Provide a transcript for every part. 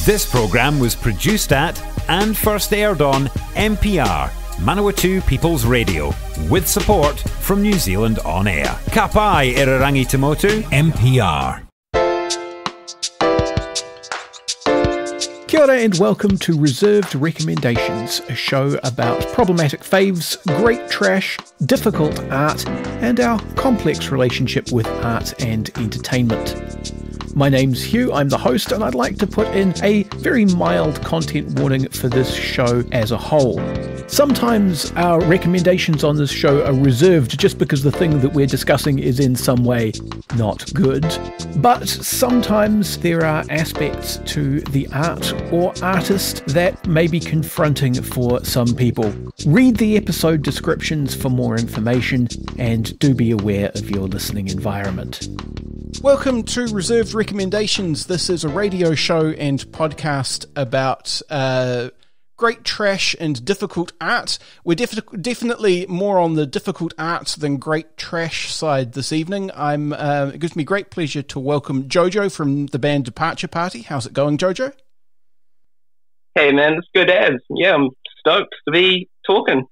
This programme was produced at and first aired on MPR, Manawatu People's Radio, with support from New Zealand On Air. Ka pai Irarangi Tamotu, MPR. Kia ora and welcome to Reserved Recommendations, a show about problematic faves, great trash, difficult art, and our complex relationship with art and entertainment. My name's Hugh, I'm the host, and I'd like to put in a very mild content warning for this show as a whole. Sometimes our recommendations on this show are reserved just because the thing that we're discussing is in some way not good. But sometimes there are aspects to the art or artist that may be confronting for some people. Read the episode descriptions for more information and do be aware of your listening environment. Welcome to Reserved Recommendations. This is a radio show and podcast about great trash and difficult art. We're definitely more on the difficult art than great trash side this evening. It gives me great pleasure to welcome Jojo from the band Departure Party. How's it going, Jojo? Hey man, it's good as. Yeah, I'm stoked to be talking.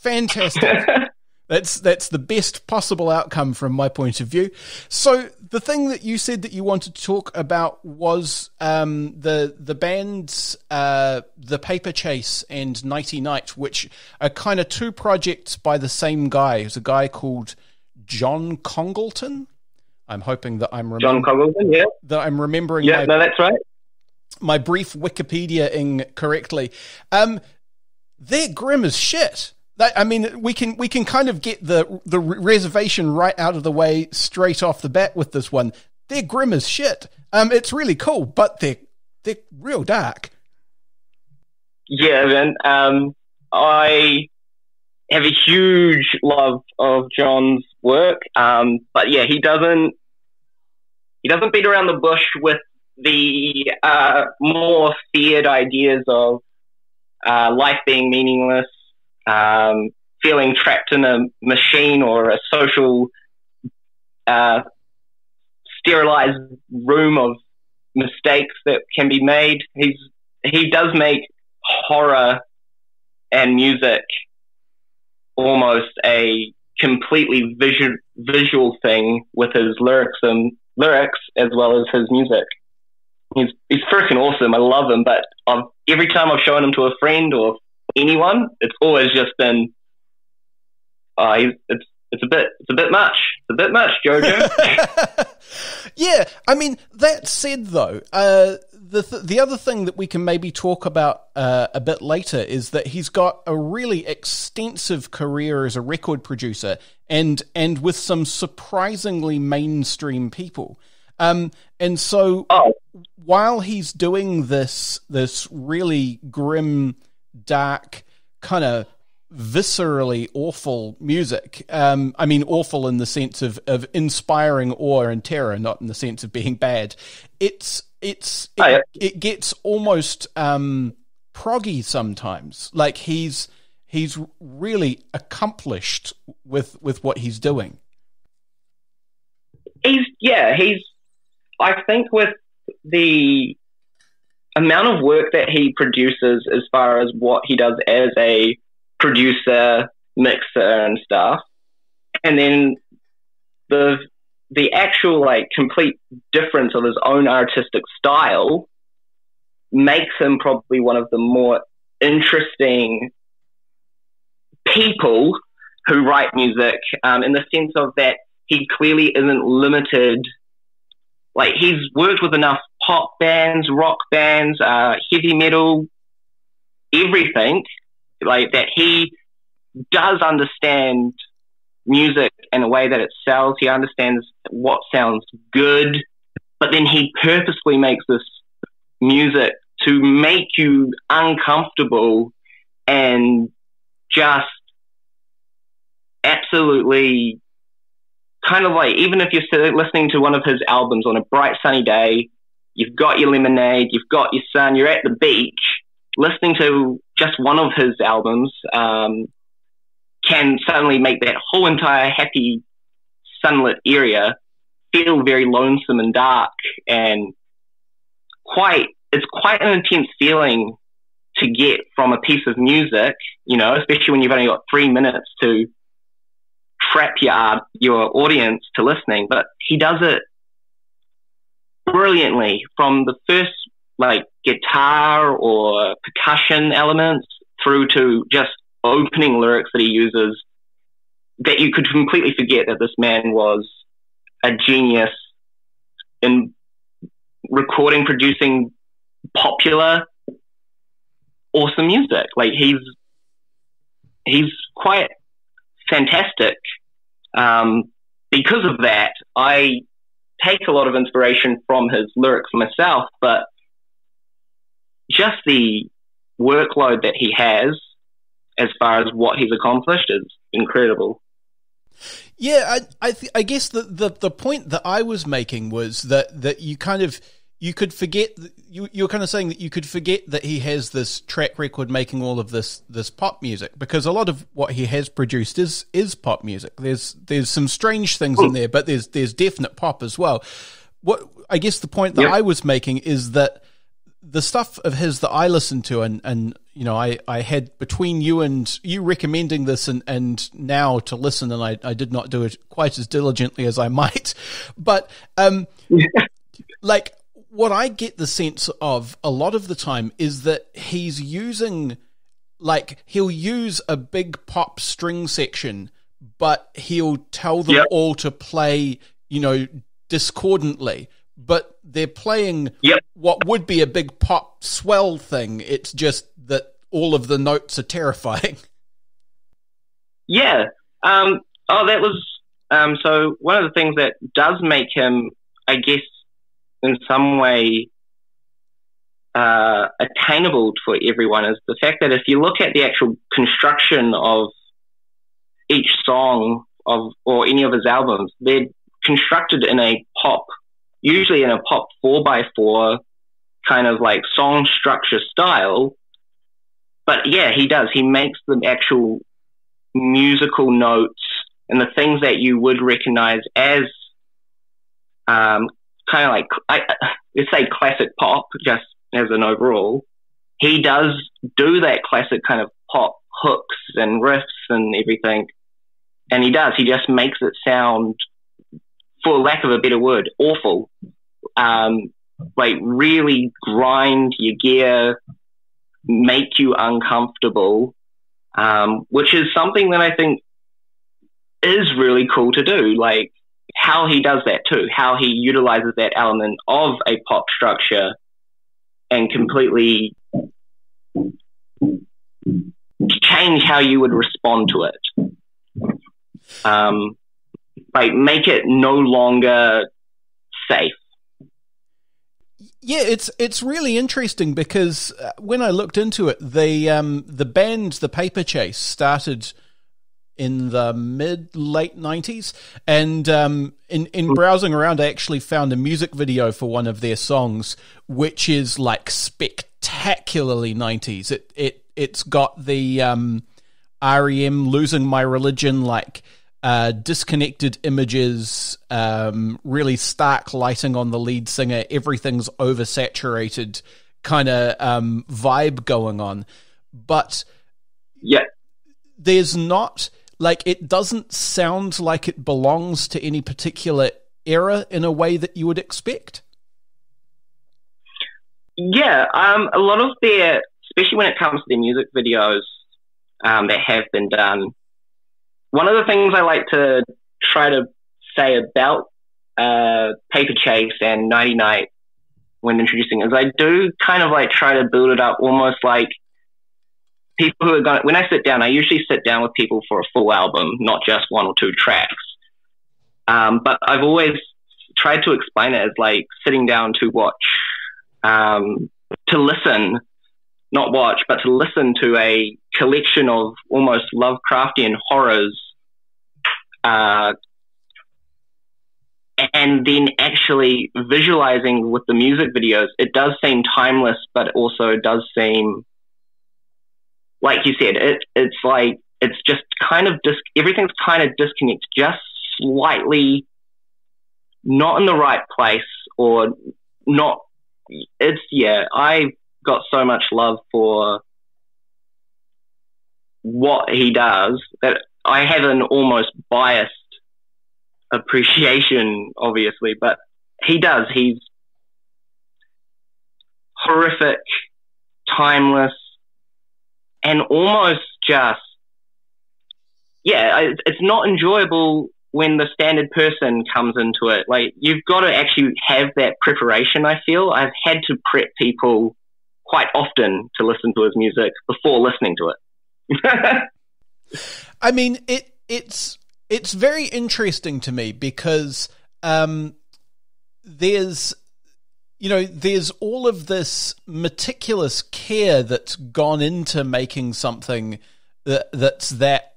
Fantastic. That's the best possible outcome from my point of view. So the thing that you said that you wanted to talk about was the band's The Paper Chase and Nighty Night, which are kind of two projects by the same guy. There's a guy called John Congleton. I'm hoping that John Congleton, yeah. That I'm remembering. Yeah, no, that's right. My brief Wikipedia-ing correctly. They're grim as shit. I mean, we can kind of get the reservation right out of the way straight off the bat with this one. They're grim as shit. It's really cool, but they're real dark. Yeah, man. I have a huge love of John's work, but yeah, he doesn't beat around the bush with the more feared ideas of life being meaningless. Feeling trapped in a machine or a social sterilized room of mistakes that can be made. He does make horror and music almost a completely visual thing with his lyrics as well as his music. He's freaking awesome. I love him, but every time I've shown him to a friend or anyone, it's always just been it's a bit much. It's a bit much, Jojo. Yeah, I mean, that said though, the other thing that we can maybe talk about a bit later is that he's got a really extensive career as a record producer and with some surprisingly mainstream people. And so while he's doing this really grim, dark, kind of viscerally awful music. I mean, awful in the sense of inspiring awe and terror, not in the sense of being bad. It gets almost proggy sometimes. Like he's really accomplished with what he's doing. I think with the amount of work that he produces as far as what he does as a producer, mixer and stuff, and then the actual like complete difference of his own artistic style makes him probably one of the more interesting people who write music, in the sense of that he clearly isn't limited. Like, he's worked with enough pop bands, rock bands, heavy metal, everything, like that. He does understand music in a way that it sells. He understands what sounds good, but then he purposely makes this music to make you uncomfortable and just absolutely kind of like, even if you're listening to one of his albums on a bright sunny day, you've got your lemonade, you've got your sun, you're at the beach, listening to just one of his albums can suddenly make that whole entire happy sunlit area feel very lonesome and dark and quite it's quite an intense feeling to get from a piece of music, you know, especially when you've only got 3 minutes to trap your audience to listening. But he does it brilliantly, from the first like guitar or percussion elements through to just opening lyrics that he uses, that you could completely forget that this man was a genius in recording, producing popular, awesome music. Like he's quite fantastic. Because of that, I take a lot of inspiration from his lyrics myself, but just the workload that he has as far as what he's accomplished is incredible. Yeah, I guess the point that I was making was that you could forget, you're kind of saying that you could forget that he has this track record making all of this pop music, because a lot of what he has produced is pop music. There's some strange things in there, but there's definite pop as well. What I guess the point that I was making is that the stuff of his that I listened to, and you know, I had, between you recommending this and now to listen, and I did not do it quite as diligently as I might, but like, what I get the sense of a lot of the time is that he's using, like, he'll use a big pop string section, but he'll tell them all to play, you know, discordantly, but they're playing what would be a big pop swell thing. It's just that all of the notes are terrifying. Yeah. That was, so one of the things that does make him, I guess, in some way attainable for everyone is the fact that if you look at the actual construction of each song or any of his albums, they're constructed in a pop, usually in a pop 4x4 kind of like song structure style. But yeah, he does. He makes the actual musical notes and the things that you would recognize as kind of like, let's say classic pop, just as an overall. He does do that classic kind of pop hooks and riffs and everything. And he just makes it sound, for lack of a better word, awful. Like really grind your gear, make you uncomfortable, which is something that I think is really cool to do. Like, how he does that too, how he utilizes that element of a pop structure and completely change how you would respond to it. Like, make it no longer safe. Yeah, it's really interesting because when I looked into it, the band, the Paper Chase, started in the late 90s, and in browsing around, I actually found a music video for one of their songs, which is like spectacularly 90s. It's got the REM Losing My Religion, like disconnected images, really stark lighting on the lead singer, everything's oversaturated kind of vibe going on, but there's not, like, it doesn't sound like it belongs to any particular era in a way that you would expect. Yeah, a lot of their, especially when it comes to their music videos that have been done, one of the things I like to try to say about Paper Chase and Nighty Night when introducing is I do kind of like try to build it up almost like people who are going, when I sit down, I usually sit down with people for a full album, not just one or two tracks. But I've always tried to explain it as like sitting down to watch, to listen, not watch, but to listen to a collection of almost Lovecraftian horrors, and then actually visualizing with the music videos. It does seem timeless, but also does seem, like you said, it's like, it's just kind of, everything's kind of disconnected, just slightly not in the right place, or not I got so much love for what he does that I have an almost biased appreciation, obviously, but he's horrific, timeless, and almost just, it's not enjoyable when the standard person comes into it. Like, you've got to actually have that preparation, I feel. I've had to prep people quite often to listen to his music before listening to it. I mean, it's very interesting to me because there's all of this meticulous care that's gone into making something that's that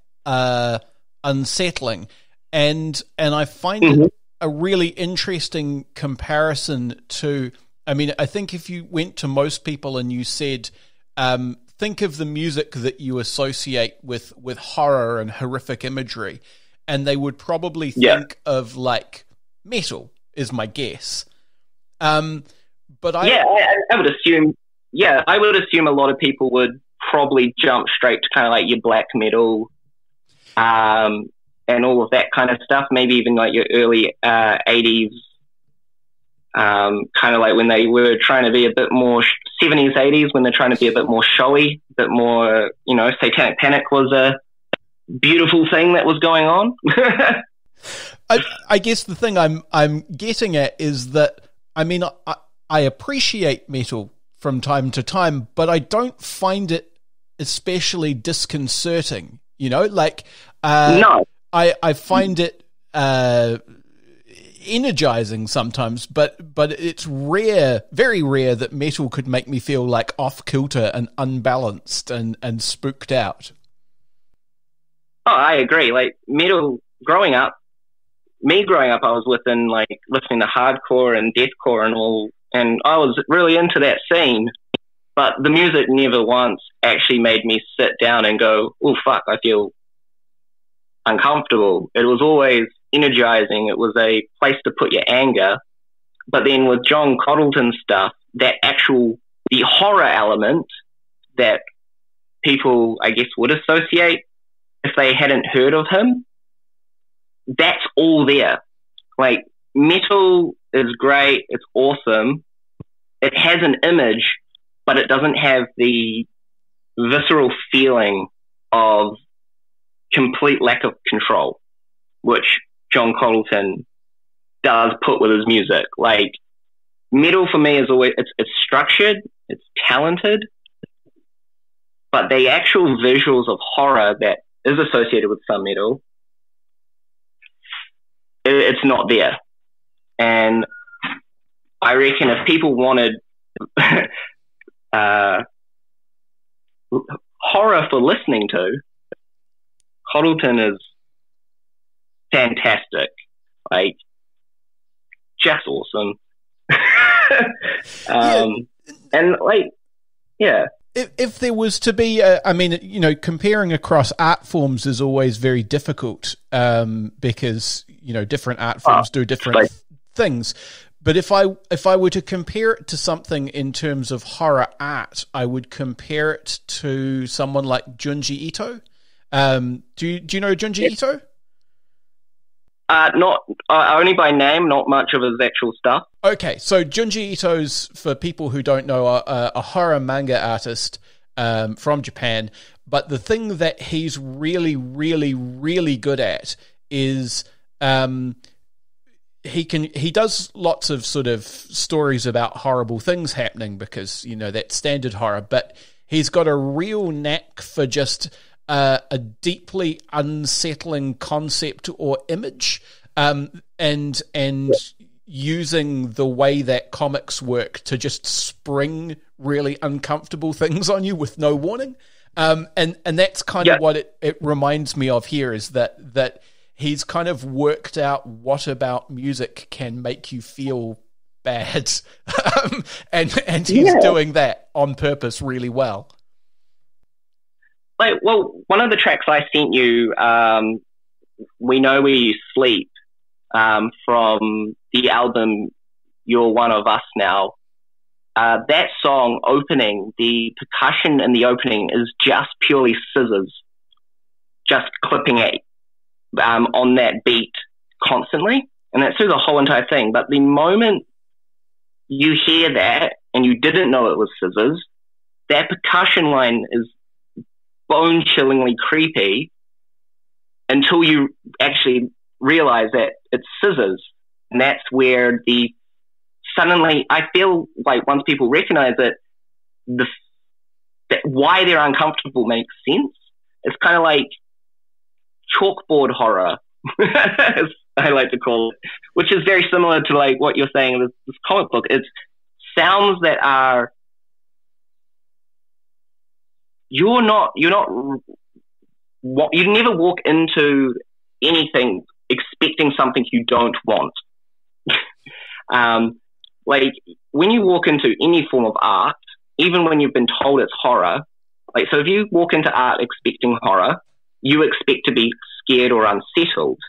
unsettling. And I find it a really interesting comparison to, I mean, I think if you went to most people and you said, think of the music that you associate with horror and horrific imagery, and they would probably think of like metal, is my guess. But I would assume, a lot of people would probably jump straight to kind of like your black metal, and all of that kind of stuff, maybe even like your early 80s, kind of like when they were trying to be a bit more 70s, 80s, when they're trying to be a bit more showy, a bit more, Satanic Panic was a beautiful thing that was going on. I guess the thing I'm getting at is that, I mean, I appreciate metal from time to time, but I don't find it especially disconcerting, like, no. I find it energizing sometimes, but it's rare, very rare, that metal could make me feel like off kilter and unbalanced and spooked out. Oh, I agree. Like metal, growing up, I was listening to hardcore and deathcore and all, and I was really into that scene. But the music never once actually made me sit down and go, "Oh fuck, I feel uncomfortable." It was always energizing. It was a place to put your anger. But then with John Congleton stuff, the horror element that people, I guess, would associate if they hadn't heard of him, that's all there. Like, metal is great. It's awesome. It has an image, but it doesn't have the visceral feeling of complete lack of control, which John Congleton does put with his music. Like, metal for me is always, it's structured, it's talented, but the actual visuals of horror that is associated with some metal, it's not there. And I reckon if people wanted horror for listening to, Congleton is fantastic, like just awesome. And like, yeah. If there was to be, I mean, comparing across art forms is always very difficult because different art forms do different things. But if I were to compare it to something in terms of horror art, I would compare it to someone like Junji Ito. Do you know Junji Ito? Not only by name, not much of his actual stuff. Okay, so Junji Ito's, for people who don't know, a horror manga artist from Japan. But the thing that he's really, really, really good at is he does lots of sort of stories about horrible things happening because that's standard horror. But he's got a real knack for just a deeply unsettling concept or image, and using the way that comics work to just spring really uncomfortable things on you with no warning. And that's kind of what it reminds me of here, is that he's kind of worked out what about music can make you feel bad, and he's doing that on purpose really well. Like, well, one of the tracks I sent you, We Know Where You Sleep, from the album You're One of Us Now, that song opening, the percussion in the opening is just purely scissors, just clipping it on that beat constantly. And that's through the whole entire thing. But the moment you hear that and you didn't know it was scissors, that percussion line is bone-chillingly creepy until you actually realize that it's scissors. And that's where suddenly, I feel like once people recognize it, that why they're uncomfortable makes sense. It's kind of like chalkboard horror, as I like to call it, which is very similar to like what you're saying in this comic book. It's sounds that are you never walk into anything expecting something you don't want. Like when you walk into any form of art, even when you've been told it's horror, like, so if you walk into art expecting horror, you expect to be scared or unsettled.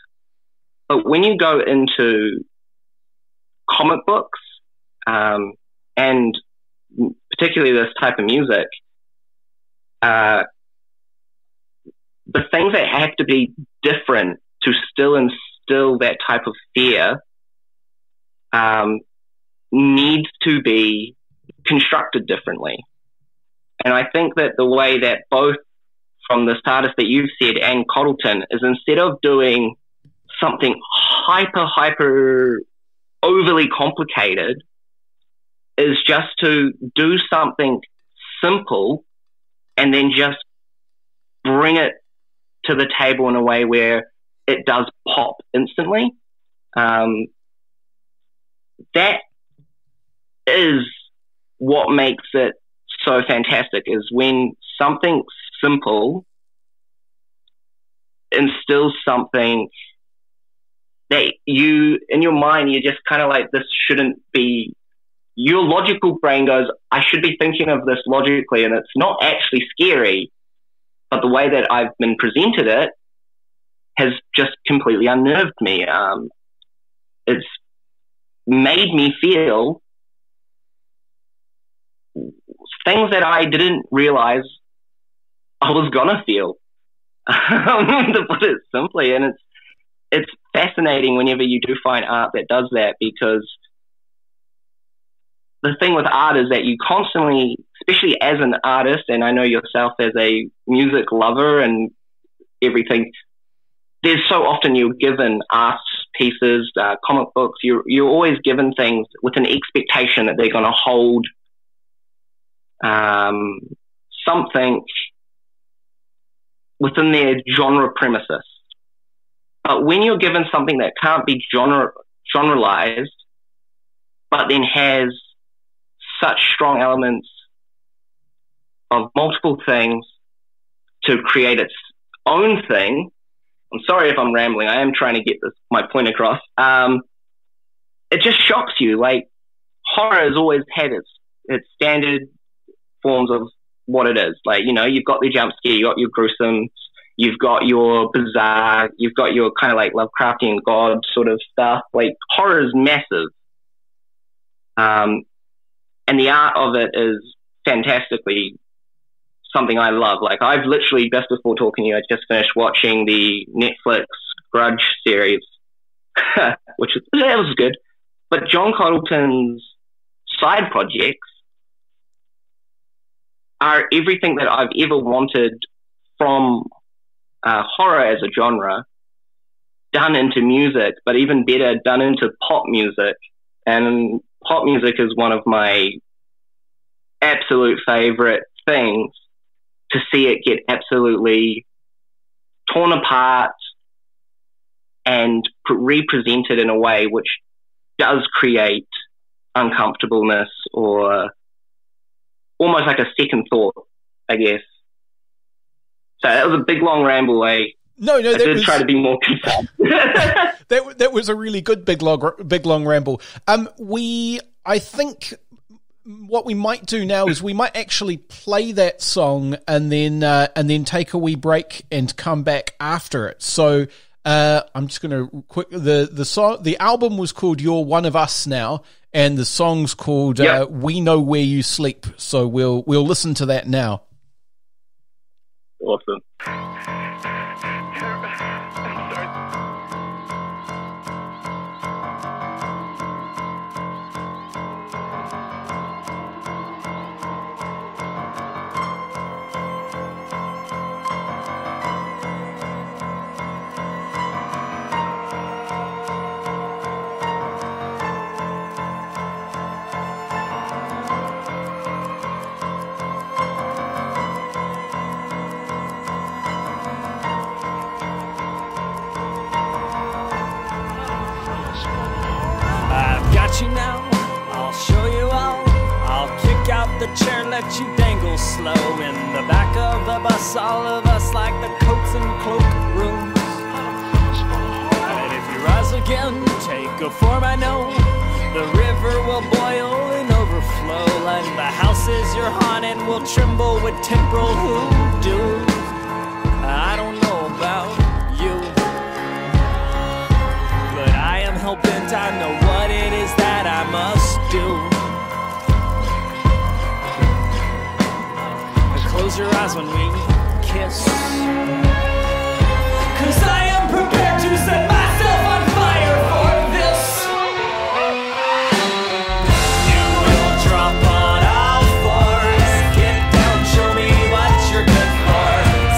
But when you go into comic books, and particularly this type of music, the things that have to be different to still instill that type of fear needs to be constructed differently. And I think that the way that both from this artist that you've said and Congleton is, instead of doing something hyper overly complicated, is just to do something simple and then just bring it to the table in a way where it does pop instantly. That is what makes it so fantastic, is when something simple instills something that you, in your mind, you're just kind of like, this shouldn't be, your logical brain goes, I should be thinking of this logically, and it's not actually scary, but the way that I've been presented it has just completely unnerved me. It's made me feel things that I didn't realize I was gonna feel, to put it simply. And it's fascinating whenever you do find art that does that, because the thing with art is that you constantly, especially as an artist, and I know yourself as a music lover and everything, there's so often you're given art pieces, comic books, you're always given things with an expectation that they're going to hold something within their genre premises. But when you're given something that can't be generalized, but then has such strong elements of multiple things to create its own thing, I'm sorry if I'm rambling, I am trying to get my point across. It just shocks you. Like, horror has always had its standard forms of what it is. Like, you know, you've got the jump scare, you've got your gruesome, you've got your bizarre, you've got your kind of like Lovecraftian god sort of stuff. Like, horror is massive. And the art of it is fantastically something I love. Like, I've literally, just before talking to you, I just finished watching the Netflix Grudge series, which was good. But John Congleton's side projects are everything that I've ever wanted from horror as a genre, done into music, but even better, done into pop music. And pop music is one of my absolute favorite things, to see it get absolutely torn apart and represented in a way which does create uncomfortableness, or almost like a second thought, I guess. So that was a big long ramble. I did try to be more concise. that was a really good big long ramble. I think what we might do now is we might actually play that song and then take a wee break and come back after it. So I'm just going to the album was called You're One of Us Now, and the song's called We Know Where You Sleep. So we'll listen to that now. Awesome. You now, I'll show you all. I'll kick out the chair, let you dangle slow in the back of the bus. All of us like the coats and cloak rooms. And if you rise again, take a form I know. The river will boil and overflow, and the houses you're haunted will tremble with temporal hoodoo. I don't know about you, but I am hell-bent, I know what it is that I must do. And close your eyes when we kiss, 'cause I am prepared to set myself on fire for this. You will drop on all fours, get down, show me what you're good for.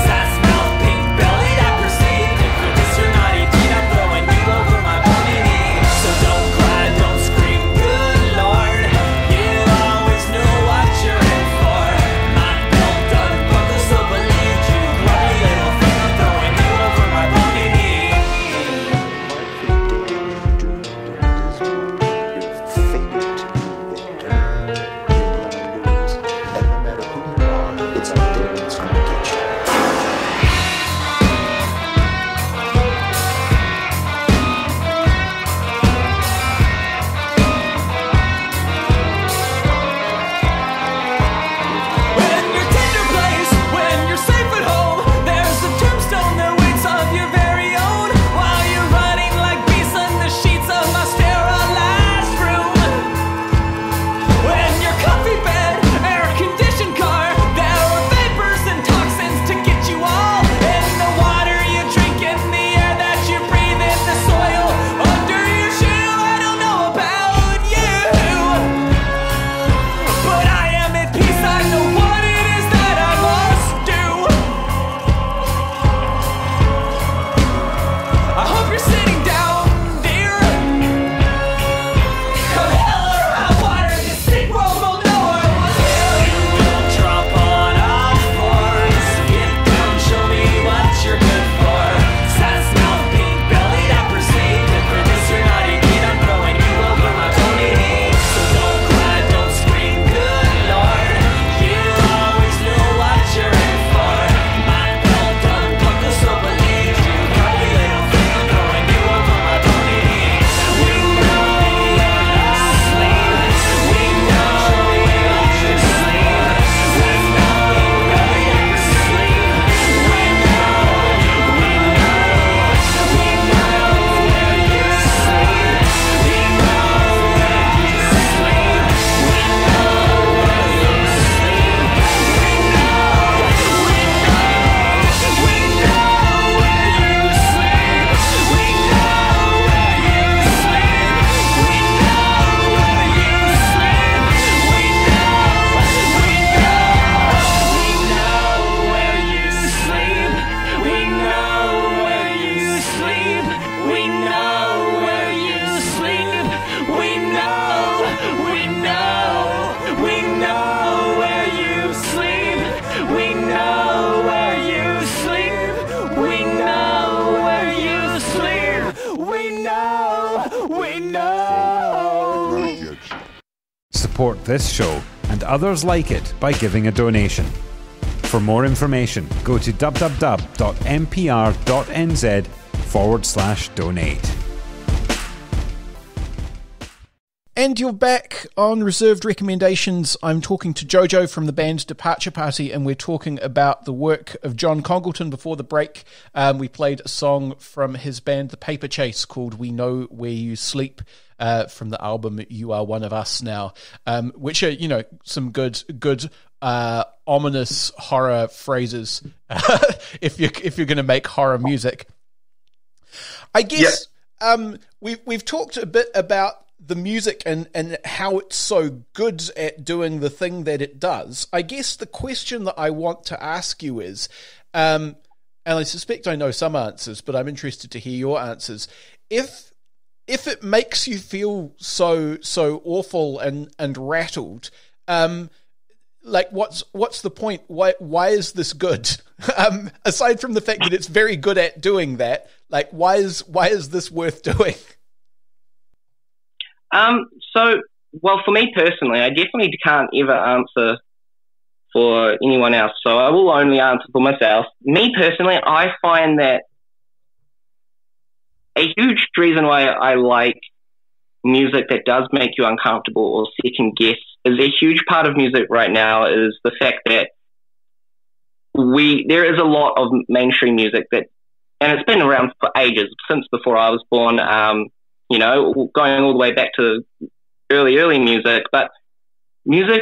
Sass mouth, pink bellied, I perceive. If for this you're not 18, I'm throwing you over my bony knee. So don't cry, don't scream, good Lord. You always knew what you're in for. My belt done buckle, so believed you. Grubby little thing, I'm throwing you over my bony knee. When you're tender place, when you're safe at home, there's a tombstone that waits of your very own. While you're running like beasts on the sheets of my sterilized room. When your comfy bed, air-conditioned car, there are vapors and toxins to get you all. In the water you drink, in the air that you breathe, in the soil under your shoe. I don't know about you, but I am at peace, I know what it is that I must do. I hope you're sitting down, dear. Come hell or high water, this sick world will know I was here. You will drop on all fours, get down, show me what you're good for. Sass mouth, pink bellied, I perceive. If for this you're not 18, I'm throwing you over my bony knee. So don't cry, don't scream, good Lord. You always knew what you're in for. My belt done buckle, so believe you. Grubby little thing, I'm throwing you over my bony knee. We know where you sleep. We know where you sleep. We know where you sleep. We know where you sleep. We know where you sleep. We know where you sleep. We know where you sleep. We know where you sleep. We know where you sleep. We know where you sleep. We know where you sleep. We know where you sleep. We know where you sleep. We know where you sleep. We know where you sleep. We know. Support this show and others like it by giving a donation. For more information, go to www.mpr.nz/donate. And you're back on Reserved Recommendations. I'm talking to Jojo from the band Departure Party, and we're talking about the work of John Congleton. Before the break, we played a song from his band The Paper Chase called We Know Where You Sleep. from the album You Are One of Us Now, which are, some good ominous horror phrases if you're going to make horror music. I guess we've talked a bit about the music and how it's so good at doing the thing that it does. I guess the question that I want to ask you is, and I suspect I know some answers, but I'm interested to hear your answers. If it makes you feel so awful and rattled, like what's the point? Why is this good? Aside from the fact that it's very good at doing that, like why is this worth doing? Well, for me personally, I definitely can't ever answer for anyone else, so I will only answer for myself. Me personally, I find that a huge reason why I like music that does make you uncomfortable or second guess is a huge part of music right now is the fact that there is a lot of mainstream music that, and it's been around for ages, since before I was born, going all the way back to early music, but music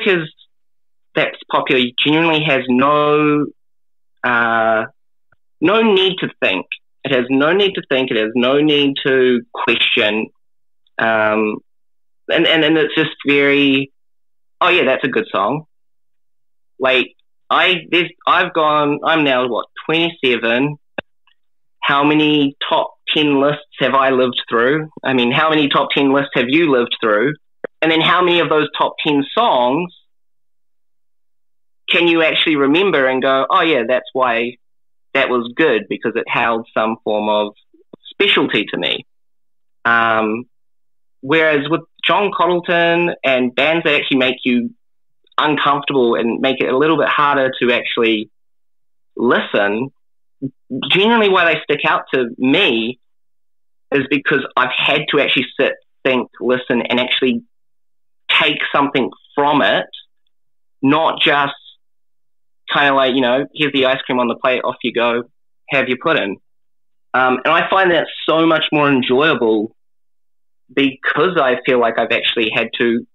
that's popular genuinely has no need to think. It has no need to think. It has no need to question. And it's just very, oh yeah, that's a good song. Like I'm now 27. How many top 10 lists have I lived through? I mean, how many top 10 lists have you lived through? And then how many of those top 10 songs can you actually remember and go, oh yeah, that's why that was good, because it held some form of specialty to me. Whereas with John Congleton and bands that actually make you uncomfortable and make it a little bit harder to actually listen, generally why they stick out to me is because I've had to actually sit, think, listen, and actually take something from it, not just kind of like, here's the ice cream on the plate, off you go, have your pudding. And I find that so much more enjoyable because I feel like I've actually had to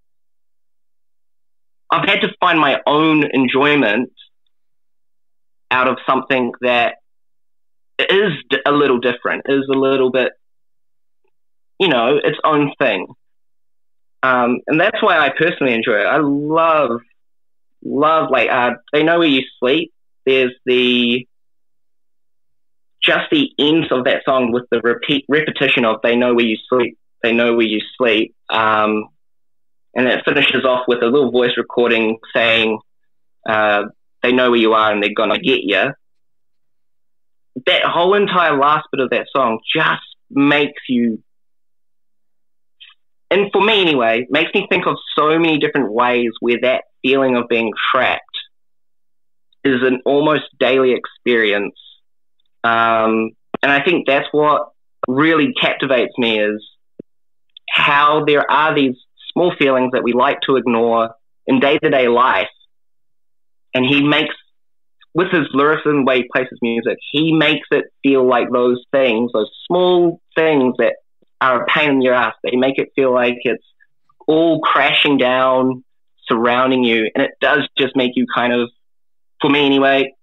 find my own enjoyment out of something that is a little different, is a little bit, its own thing. And that's why I personally enjoy it. I love like They Know Where You Sleep. There's just the end of that song with the repetition of They Know Where You Sleep, They Know Where You Sleep. And it finishes off with a little voice recording saying, they know where you are and they're gonna get you. That whole entire last bit of that song just makes you, and for me anyway, makes me think of so many different ways where that feeling of being trapped is an almost daily experience. And I think that's what really captivates me, is how there are these small feelings that we like to ignore in day-to-day life. And he makes, with his lyricism, the way he plays his music, he makes it feel like those things, those small things that are a pain in your ass, they make it feel like it's all crashing down, surrounding you. And it does just make you kind of, for me anyway,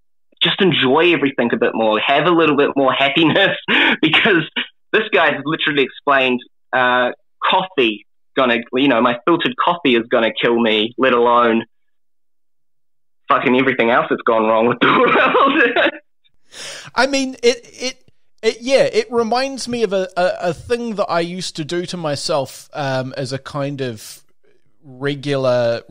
just enjoy everything a bit more, have a little bit more happiness, because this guy's literally explained coffee my filtered coffee is gonna kill me, let alone fucking everything else that's gone wrong with the world. I mean, it reminds me of a thing that I used to do to myself as a kind of regular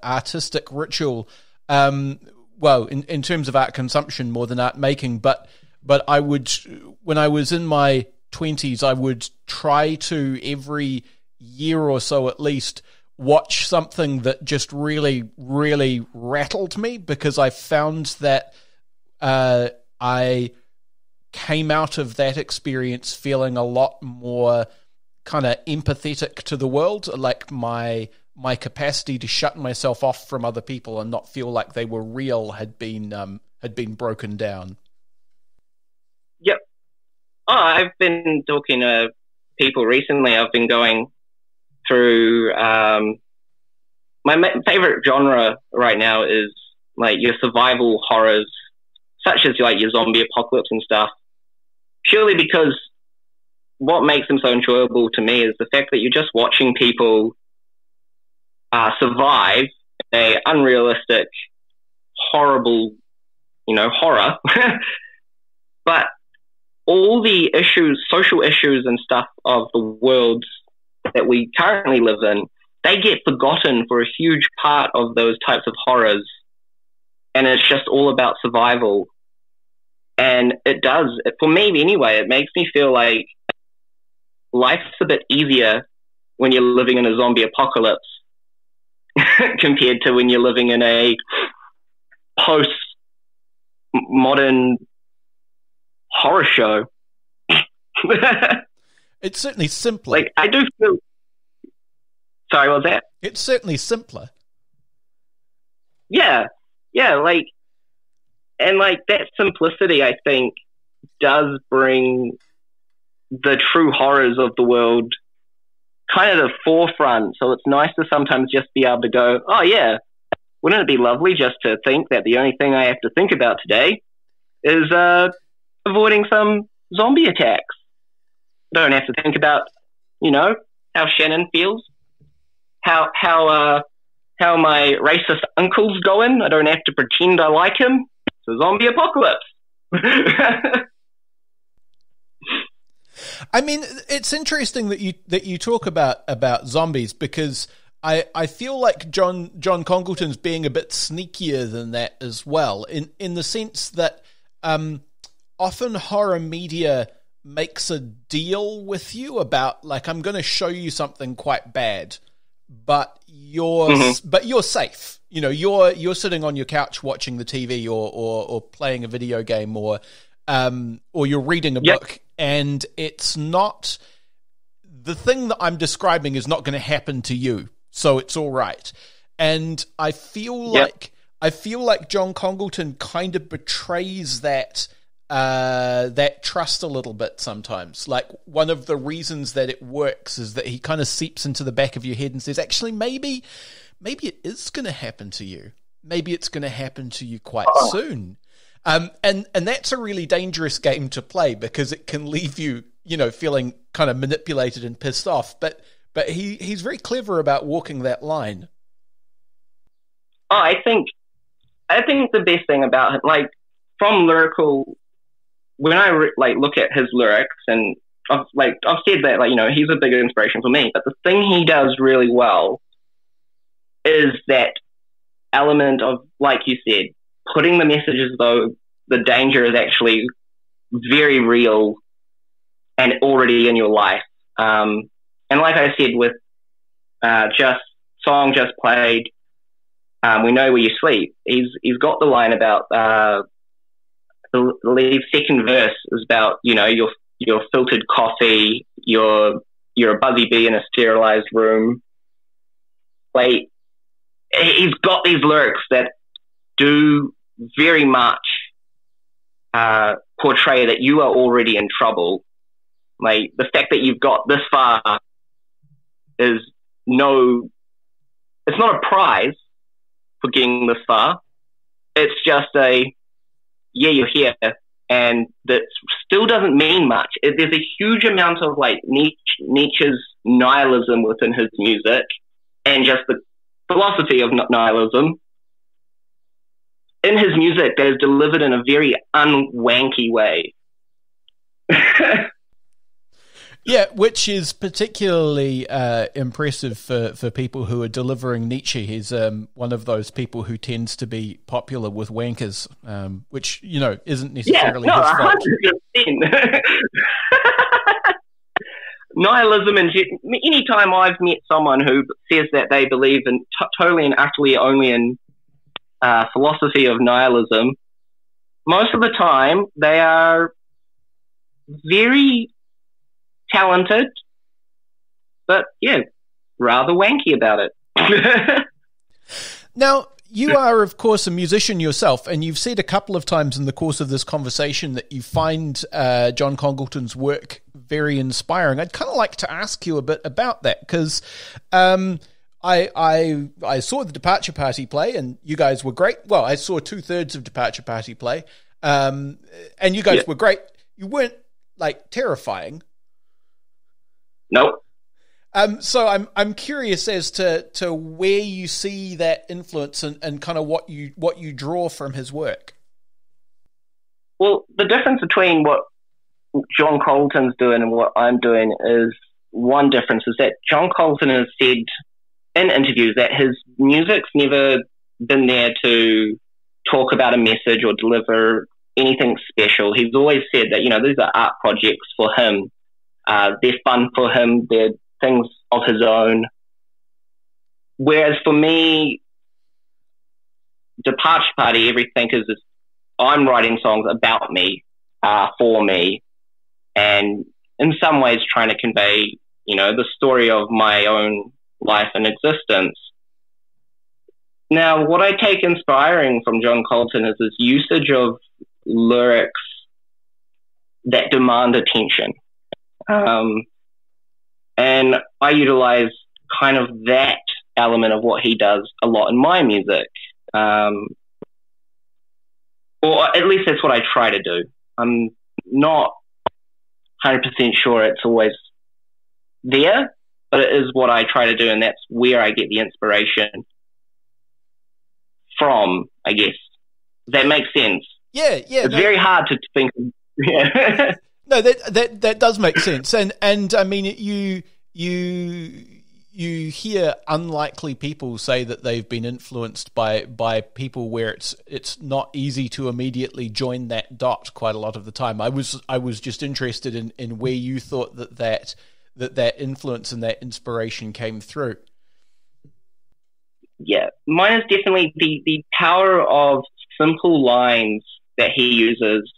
artistic ritual. Well, in terms of art consumption more than art making, but I would, when I was in my 20s, I would try to every year or so at least watch something that just really, really rattled me, because I found that I came out of that experience feeling a lot more kind of empathetic to the world, like my capacity to shut myself off from other people and not feel like they were real had been broken down. Yep. I've been talking to people recently. I've been going through my favorite genre right now is like your survival horrors, such as like your zombie apocalypse and stuff. Purely because what makes them so enjoyable to me is the fact that you're just watching people survive a unrealistic, horrible, horror. But all the issues, social issues and stuff of the worlds that we currently live in, they get forgotten for a huge part of those types of horrors. And it's just all about survival. And it does, for me anyway, it makes me feel like life's a bit easier when you're living in a zombie apocalypse compared to when you're living in a post-modern horror show. It's certainly simpler. Like, I do feel... Sorry, what was that? It's certainly simpler. Yeah, like... And, like, that simplicity, I think, does bring the true horrors of the world kind of the forefront. So it's nice to sometimes just be able to go, oh, yeah, wouldn't it be lovely just to think that the only thing I have to think about today is avoiding some zombie attacks? I don't have to think about, how Shannon feels, how my racist uncle's going. I don't have to pretend I like him. It's a zombie apocalypse. I mean, it's interesting that you talk about zombies, because I feel like John Congleton's being a bit sneakier than that as well, in the sense that often horror media makes a deal with you about, like, I'm going to show you something quite bad, but you're safe. You're sitting on your couch watching the TV or playing a video game or you're reading a book, and it's not, the thing that I'm describing is not going to happen to you, so it's all right. And I feel like John Congleton kind of betrays that trust a little bit sometimes. Like, one of the reasons that it works is that he kind of seeps into the back of your head and says, actually, maybe it is going to happen to you. Maybe it's going to happen to you quite soon. And that's a really dangerous game to play, because it can leave you, feeling kind of manipulated and pissed off. But he's very clever about walking that line. Oh, I think the best thing about him, like, from lyrical, when I look at his lyrics, and I've said that, he's a big inspiration for me. But the thing he does really well is that element of, like you said, putting the messages, though the danger is actually very real and already in your life. And like I said, with just played, we know where you sleep. He's got the line about the second verse is about your filtered coffee, you're a buzzy bee in a sterilized room. Like, he's got these lyrics that do very much portray that you are already in trouble. Like, the fact that you've got this far is it's not a prize for getting this far. It's just you're here, and that still doesn't mean much. There's a huge amount of, like, Nietzsche's nihilism within his music, and just the philosophy of nihilism in his music that is delivered in a very unwanky way. Yeah, which is particularly impressive for people who are delivering Nietzsche. He's one of those people who tends to be popular with wankers, which, isn't necessarily his fault. 100%. Nihilism, and any time I've met someone who says that they believe in totally and utterly only in philosophy of nihilism, most of the time they are very talented, but rather wanky about it. Now, you are, of course, a musician yourself, and you've said a couple of times in the course of this conversation that you find John Congleton's work very inspiring. I'd kind of like to ask you a bit about that, because I saw the Departure Party play, and you guys were great. Well, I saw 2/3 of Departure Party play, and you guys were great. You weren't, like, terrifying. Nope. So I'm curious as to where you see that influence and kind of what you draw from his work. Well, the difference between what John Congleton's doing and what I'm doing is, one difference is that John Congleton has said in interviews that his music's never been there to talk about a message or deliver anything special. He's always said that, these are art projects for him. They're fun for him. They're things of his own. Whereas for me, Departure Party, everything is just, I'm writing songs about me, for me, and in some ways trying to convey, the story of my own life and existence. Now, what I take inspiring from John Congleton is his usage of lyrics that demand attention. And I utilize kind of that element of what he does a lot in my music. Or at least that's what I try to do. I'm not 100% sure it's always there, but it is what I try to do, and that's where I get the inspiration from, I guess. Does that make sense? Yeah. It's very hard to think. Yeah. No, that does make sense, and I mean, you hear unlikely people say that they've been influenced by people where it's not easy to immediately join that dot quite a lot of the time. I was just interested in where you thought that influence and that inspiration came through. Yeah, mine is definitely the power of simple lines that he uses.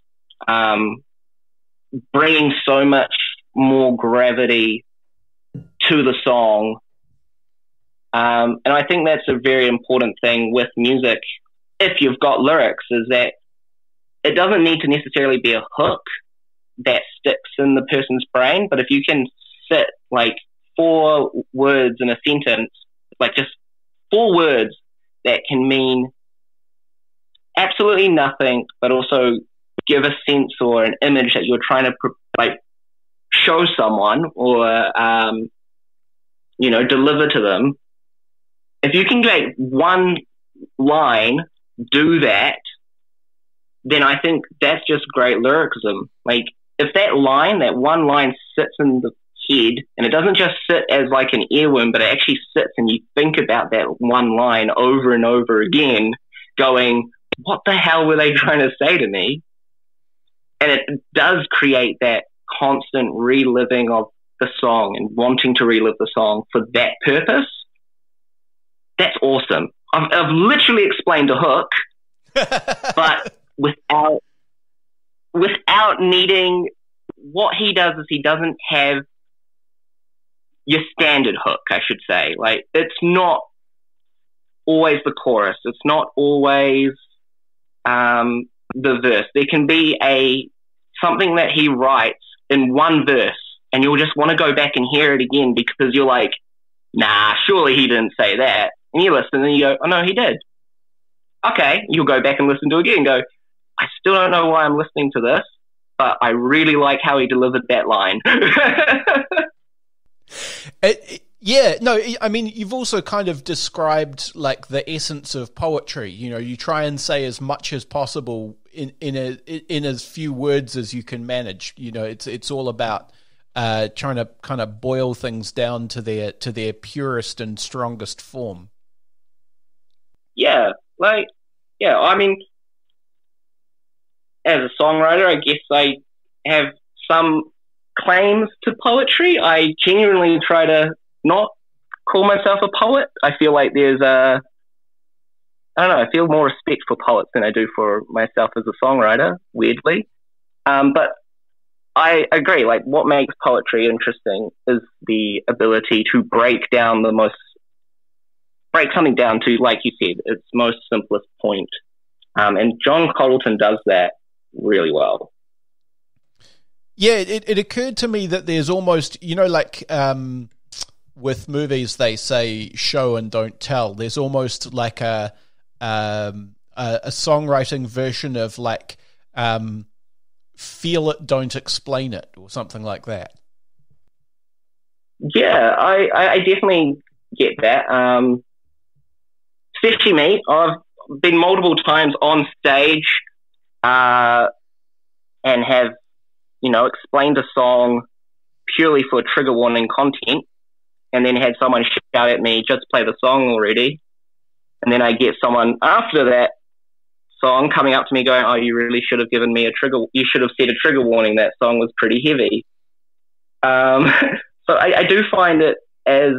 Bringing so much more gravity to the song. And I think that's a very important thing with music, if you've got lyrics, is that it doesn't need to necessarily be a hook that sticks in the person's brain, but if you can sit like 4 words in a sentence, like just 4 words that can mean absolutely nothing, but also give a sense or an image that you're trying to show someone or deliver to them. If you can get one line do that, then I think that's just great lyricism. Like, if that one line sits in the head, and it doesn't just sit as like an earworm, but it actually sits and you think about that one line over and over again, going, what the hell were they trying to say to me? And it does create that constant reliving of the song and wanting to relive the song for that purpose. That's awesome. I've literally explained a hook, but without needing, what he does is he doesn't have your standard hook, I should say. Like, it's not always the chorus. It's not always the verse. There can be something that he writes in one verse, and you'll just want to go back and hear it again because you're like, nah, surely he didn't say that. And you listen and you go, oh no, he did. Okay, you'll go back and listen to it again and go, I still don't know why I'm listening to this, but I really like how he delivered that line. Yeah, no, I mean, you've also kind of described like the essence of poetry. You try and say as much as possible in as few words as you can manage. It's all about trying to kind of boil things down to their purest and strongest form. I mean, as a songwriter, I guess I have some claims to poetry. I genuinely try to not call myself a poet. I feel like there's I feel more respect for poets than I do for myself as a songwriter, weirdly. But I agree, like, what makes poetry interesting is the ability to break down the most break something down to, like you said, its most simplest point. And John Congleton does that really well. Yeah, it occurred to me that there's almost, like with movies they say show and don't tell. There's almost like a songwriting version of like feel it, don't explain it, or something like that. Yeah, I definitely get that. Especially me, I've been multiple times on stage and have, explained a song purely for trigger warning content, and then had someone shout at me, just play the song already. And then I get someone after that song coming up to me going, oh, you really should have given me you should have said a trigger warning, that song was pretty heavy. So I do find it, as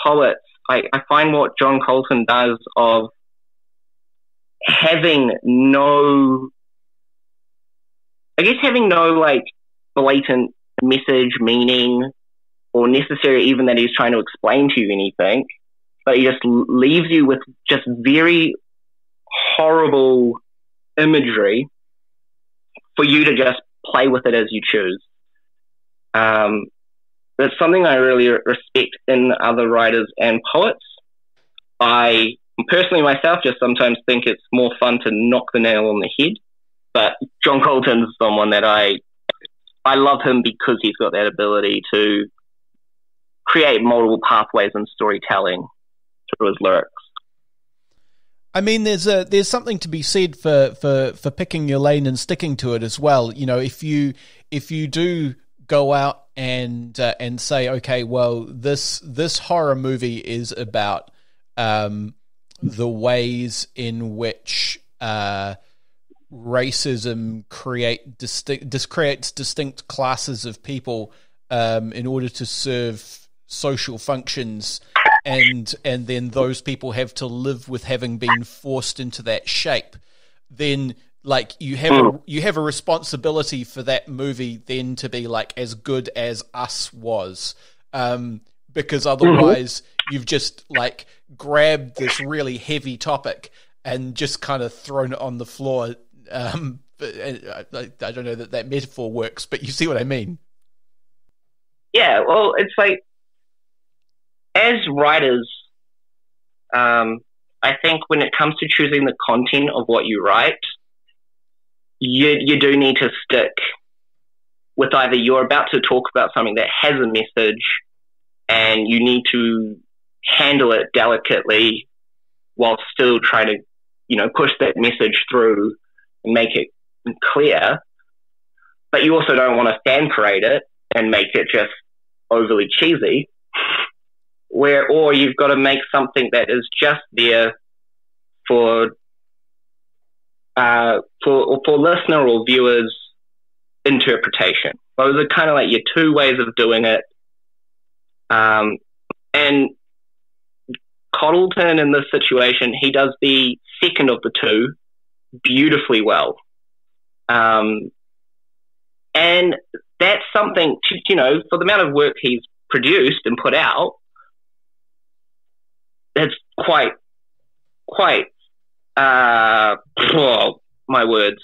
poets, I find what John Congleton does of having no like blatant message, meaning, or necessary even that he's trying to explain to you anything, but he just leaves you with just very horrible imagery for you to just play with it as you choose. That's something I really respect in other writers and poets. I personally myself just sometimes think it's more fun to knock the nail on the head, but John Congleton's someone that I love him because he's got that ability to create multiple pathways in storytelling through his lyrics. I mean, there's something to be said for picking your lane and sticking to it as well. If you do go out and say, okay, well, this horror movie is about the ways in which racism creates distinct classes of people in order to serve social functions, and then those people have to live with having been forced into that shape, then like you have a responsibility for that movie then to be like as good as Us was, because otherwise you've just like grabbed this really heavy topic and just kind of thrown it on the floor. I don't know that metaphor works, but you see what I mean. Yeah, well, it's like, as writers, I think when it comes to choosing the content of what you write, you do need to stick with either you're about to talk about something that has a message and you need to handle it delicately while still trying to, push that message through and make it clear, but you also don't want to fan parade it and make it just overly cheesy, or you've got to make something that is just there for listener or viewers' interpretation. Those are kind of like your two ways of doing it. And Congleton in this situation, he does the second of the two beautifully well. And that's something, for the amount of work he's produced and put out, it's quite, my words.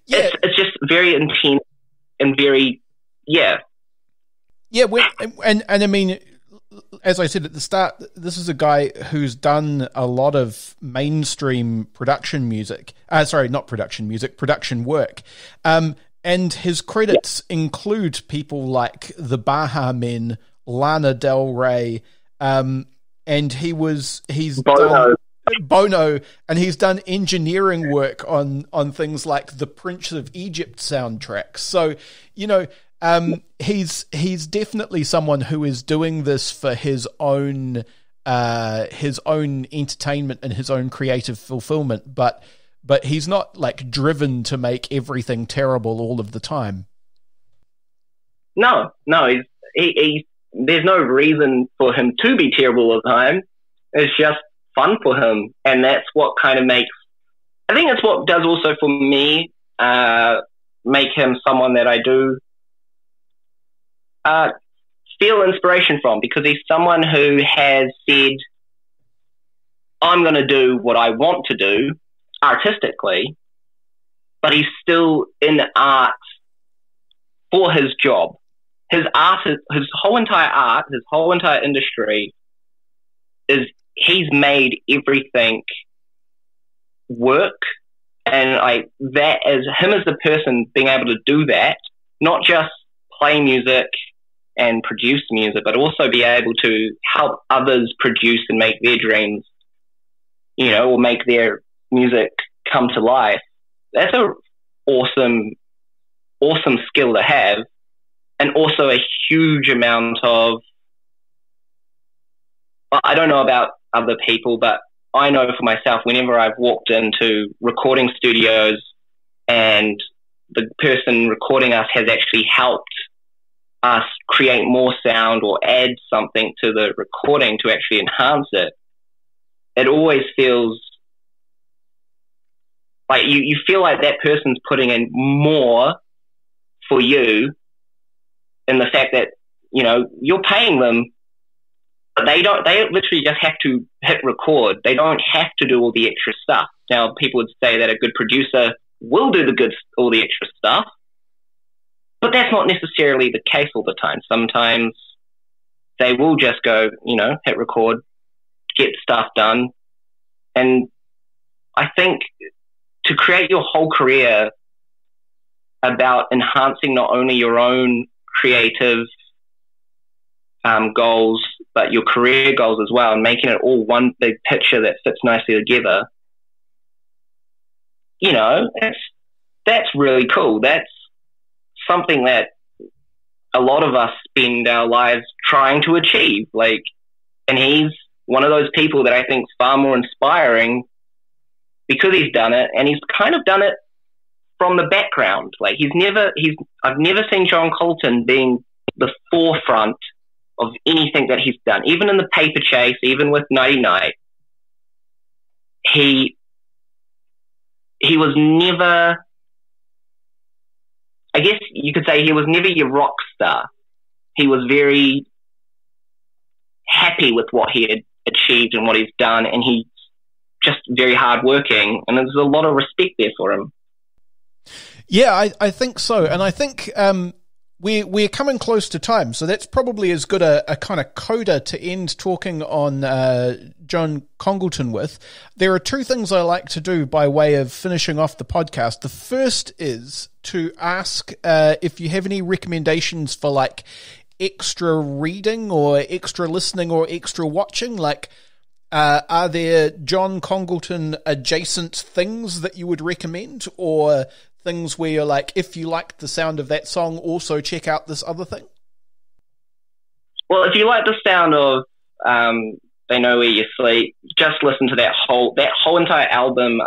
Yeah. It's just very intense and very, yeah. Yeah, and I mean, as I said at the start, this is a guy who's done a lot of mainstream production music. Production work. And his credits include people like the Baha Men, Lana Del Rey, and he's done Bono, and he's done engineering work on things like the Prince of Egypt soundtracks. So, he's definitely someone who is doing this for his own entertainment and his own creative fulfillment, but he's not like driven to make everything terrible all of the time. No, he there's no reason for him to be terrible all the time. It's just fun for him, and that's what kind of makes. I think that's what does also for me make him someone that I do feel inspiration from, because he's someone who has said, I'm going to do what I want to do artistically, but he's still in art for his job. His whole entire industry is he's made everything work. And that is him as a person being able to do that, not just play music and produce music, but also be able to help others produce and make their dreams, or make their music come to life. That's a awesome skill to have, and also a huge amount of, I don't know about other people, but I know for myself, whenever I've walked into recording studios and the person recording us has actually helped us create more sound or add something to the recording to actually enhance it, it always feels like you feel like that person's putting in more for you, in the fact that, you're paying them, but they literally just have to hit record. They don't have to do all the extra stuff. Now, people would say that a good producer will do all the extra stuff, but that's not necessarily the case all the time. Sometimes they will just go, hit record, get stuff done. And I think to create your whole career about enhancing not only your own creative goals, but your career goals as well, and making it all one big picture that fits nicely together, that's really cool. That's something that a lot of us spend our lives trying to achieve. And he's one of those people that I think is far more inspiring because he's done it, and he's kind of done it from the background. I've never seen John Congleton being the forefront of anything that he's done. Even in the Paper Chase, even with Nighty Night, he was never, I guess you could say he was never your rock star. He was very happy with what he had achieved and what he's done, and he's just very hardworking, and there's a lot of respect there for him. Yeah, I think so. And I think we're coming close to time, so that's probably as good a kind of coda to end talking on John Congleton with. There are two things I like to do by way of finishing off the podcast. The first is to ask if you have any recommendations for extra reading or extra listening or extra watching. Are there John Congleton adjacent things that you would recommend, or things where you're like, if you like the sound of that song, also check out this other thing? Well, if you like the sound of They Know Where You Sleep, just listen to that whole entire album,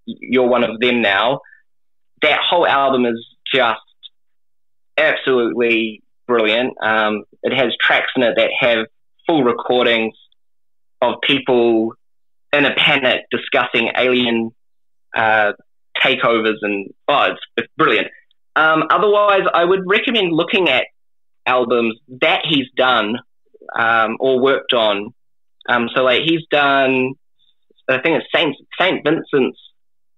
You're One of Them Now. That whole album is just absolutely brilliant. It has tracks in it that have full recordings of people in a panic discussing alien takeovers, and it's brilliant. Otherwise, I would recommend looking at albums that he's done or worked on. He's done, I think it's Saint Vincent's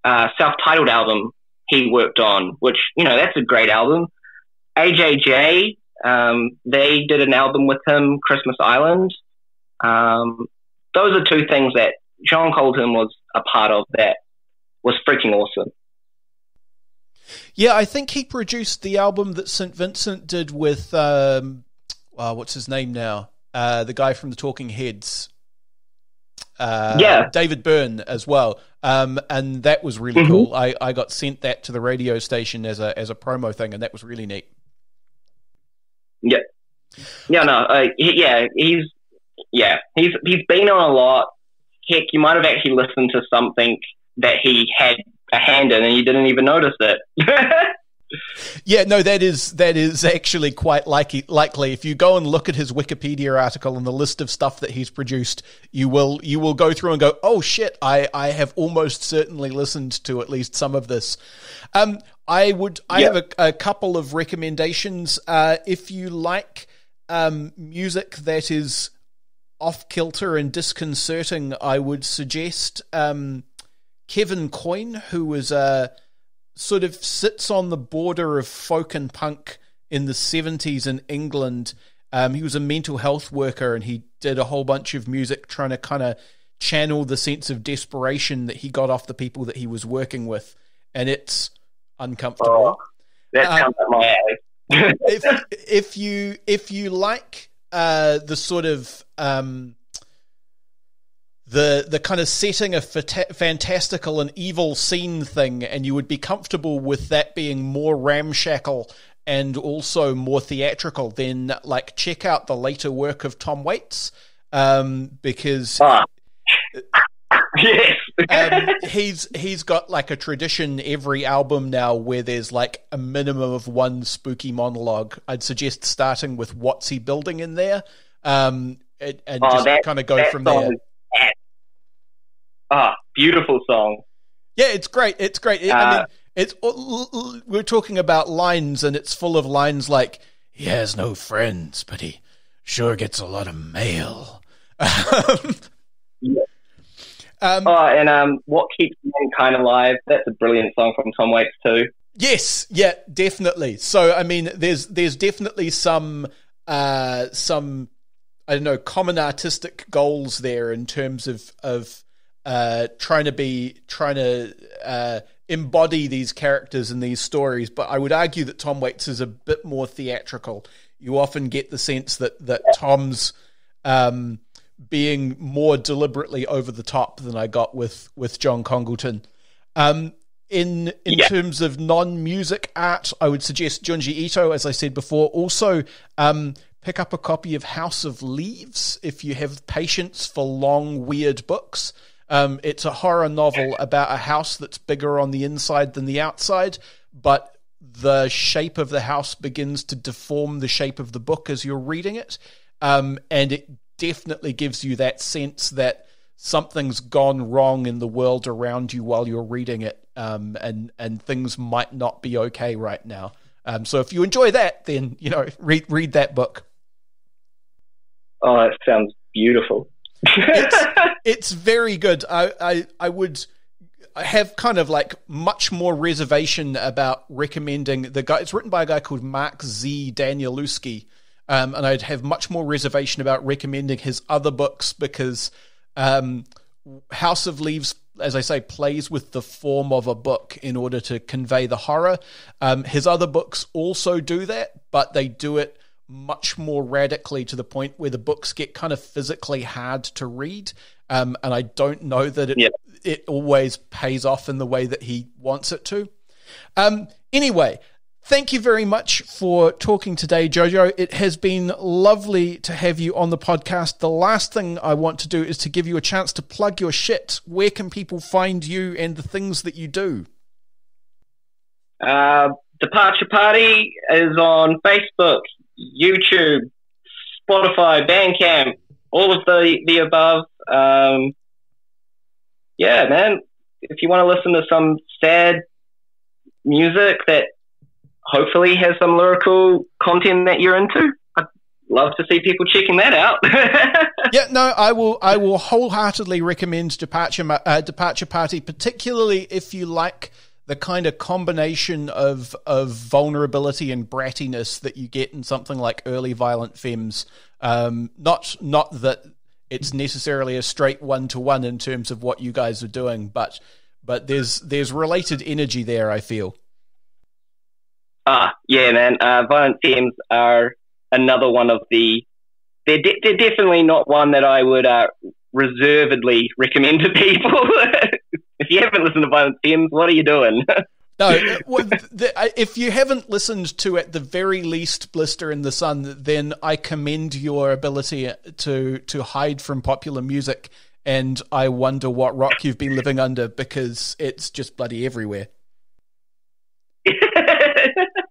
self-titled album he worked on, which, that's a great album. AJJ, they did an album with him, Christmas Island. Those are two things that John Congleton was a part of that was freaking awesome. Yeah, I think he produced the album that St. Vincent did with, what's his name now? The guy from the Talking Heads. David Byrne as well. And that was really cool. I got sent that to the radio station as a promo thing, and that was really neat. Yeah. Yeah, no, he's been on a lot. Heck, you might have actually listened to something that he had a hand in and you didn't even notice it. Yeah, no, that is actually quite likely. If you go and look at his Wikipedia article and the list of stuff that he's produced, you will go through and go, oh shit, I have almost certainly listened to at least some of this. I have a couple of recommendations. If you like music that is off kilter and disconcerting, I would suggest Kevin Coyne, who was sort of sits on the border of folk and punk in the 70s in England. He was a mental health worker, and he did a whole bunch of music trying to kind of channel the sense of desperation that he got off the people that he was working with, and it's uncomfortable. That comes at my alley. if you like the sort of the kind of setting a fantastical and evil scene thing, and you would be comfortable with that being more ramshackle and also more theatrical, then like check out the later work of Tom Waits, because yes, he's got like a tradition every album now where there's like a minimum of one spooky monologue. I'd suggest starting with What's He Building in there, and just kind of go from there. Beautiful song. Yeah, it's great. It's great. I mean, we're talking about lines, and it's full of lines like, he has no friends, but he sure gets a lot of mail. What Keeps Mankind Alive, that's a brilliant song from Tom Waits too. Yes, yeah, definitely. So, I mean, there's definitely some I don't know, common artistic goals there in terms of trying to embody these characters and these stories, but I would argue that Tom Waits is a bit more theatrical. You often get the sense that Tom's being more deliberately over the top than I got with John Congleton. In terms of non-music art, I would suggest Junji Ito, as I said before. Also, pick up a copy of House of Leaves if you have patience for long, weird books. It's a horror novel about a house that's bigger on the inside than the outside, but the shape of the house begins to deform the shape of the book as you're reading it. And it definitely gives you that sense that something's gone wrong in the world around you while you're reading it, and things might not be okay right now. So if you enjoy that, then, read that book. Oh, that sounds beautiful. It's very good. I would have kind of like much more reservation about recommending the guy. It's written by a guy called Mark Z. Danielewski, and I'd have much more reservation about recommending his other books because House of Leaves, as I say, plays with the form of a book in order to convey the horror. His other books also do that, but they do it much more radically to the point where the books get kind of physically hard to read. And I don't know that it always pays off in the way that he wants it to. Anyway, thank you very much for talking today, Jojo. It has been lovely to have you on the podcast. The last thing I want to do is to give you a chance to plug your shit. Where can people find you and the things that you do? Departure Party is on Facebook, YouTube, Spotify, Bandcamp, all of the above. Yeah, man, if you want to listen to some sad music that hopefully has some lyrical content that you're into, I'd love to see people checking that out. Yeah, no, I will wholeheartedly recommend Departure Party, particularly if you like the kind of combination of vulnerability and brattiness that you get in something like early Violent Femmes. Not that it's necessarily a straight one-to-one in terms of what you guys are doing, but there's related energy there, I feel. Yeah, man. Violent Femmes are another one of the... They're definitely not one that I would reservedly recommend to people. If you haven't listened to Violent Femmes, what are you doing? No, if you haven't listened to, at the very least, Blister in the Sun, then I commend your ability to hide from popular music, and I wonder what rock you've been living under, because it's just bloody everywhere.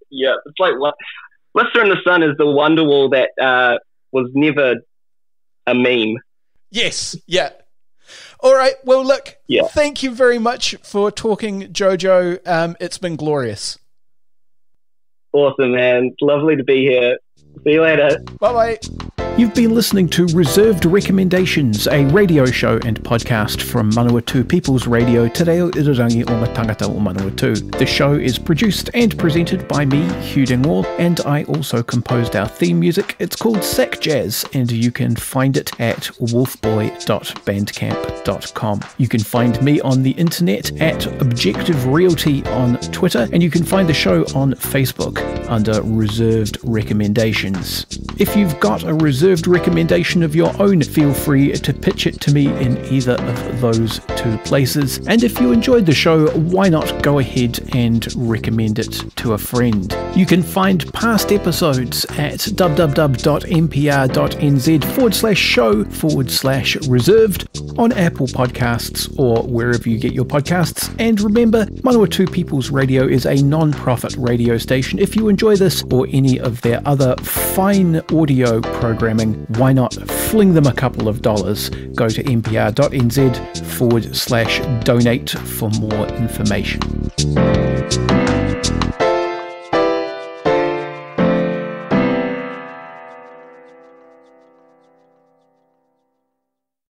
Yeah, it's like Blister in the Sun is the Wonderwall that was never a meme. Yes, yeah. All right, well, look, Thank you very much for talking, Jojo. It's been glorious. Awesome, man. It's lovely to be here. See you later. Bye-bye. You've been listening to Reserved Recommendations, a radio show and podcast from Manawatu People's Radio, Te Reo Irirangi o ngā tangata o Manawatu. The show is produced and presented by me, Hugh Dingwall, and I also composed our theme music. It's called Sack Jazz, and you can find it at wolfboy.bandcamp.com. You can find me on the internet at Objective Realty on Twitter, and you can find the show on Facebook under Reserved Recommendations. If you've got a reserved recommendation of your own, feel free to pitch it to me in either of those two places. And if you enjoyed the show, why not go ahead and recommend it to a friend? You can find past episodes at www.mpr.nz/show/reserved on Apple Podcasts or wherever you get your podcasts. And remember, Manawatu People's Radio is a non-profit radio station. If you enjoy this or any of their other fine audio programming, why not fling them a couple of dollars? Go to mpr.nz/donate for more information.